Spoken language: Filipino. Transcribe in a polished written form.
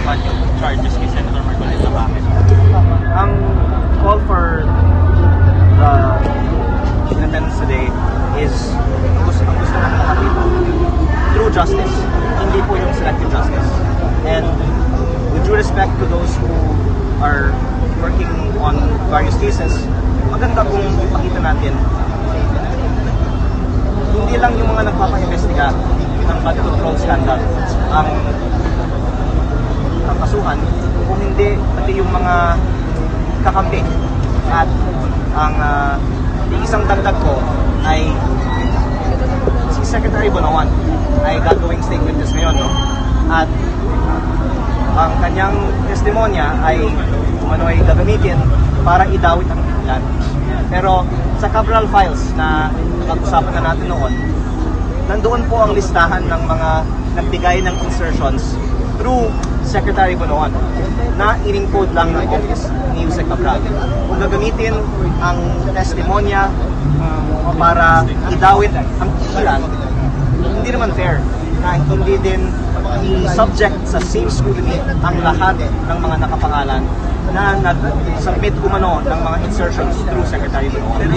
naman yung charges kay Senator Marcoleta. Bakit? Ang call for the independence today is ang gusto ng lahat dito, true justice, hindi po yung selective justice. And with due respect to those who are working on various cases, maganda kung ipakita natin hindi lang yung mga nagpapa-investiga ng flood control scandal ang kasuhan, kung hindi pati yung mga kakampi. At ang isang dagdag ko ay si Secretary Bonoan ay gagawing state witness ngayon, no? At ang kanyang testimonya ay ay gagamitin para idawit ang pilihan. Pero sa Cabral files na pag-usapan na natin noon, nandoon po ang listahan ng mga nagbigay ng insertions through Secretary Bonoan na in-encode lang ng office ni Yusek Cabral. Kung gagamitin ang testimonya para idawit ang pilihan, hindi naman fair na hindi din i-subject sa same scrutiny ang lahat ng mga nakapangalan na nag-submit umano ng mga insertions through Secretary Bonoan.